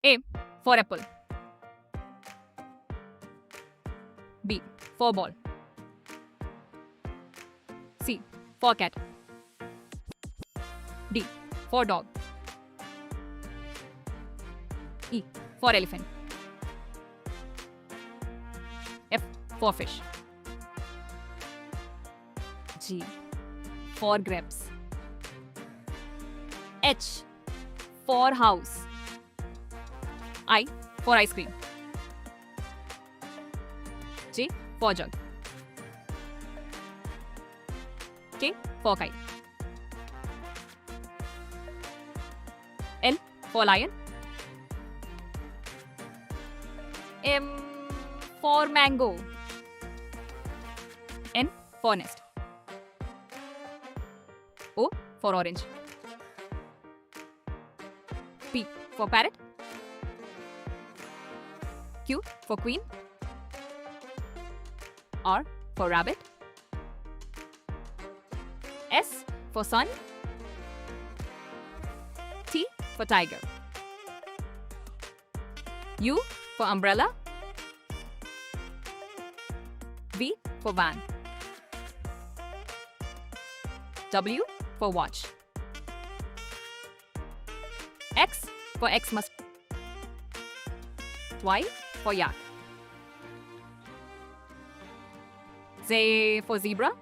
A for apple. B for ball. C for cat. D for dog. E for elephant. F for fish. G for grapes. H for house. I for ice cream. J for jug. K for kite. L for lion. M for mango. N for nest. O for orange. P for parrot. Q for queen. R for rabbit. S for sun. T for tiger. U for umbrella. V for van. W for watch. X for Xmas. Y for yak. Z for zebra.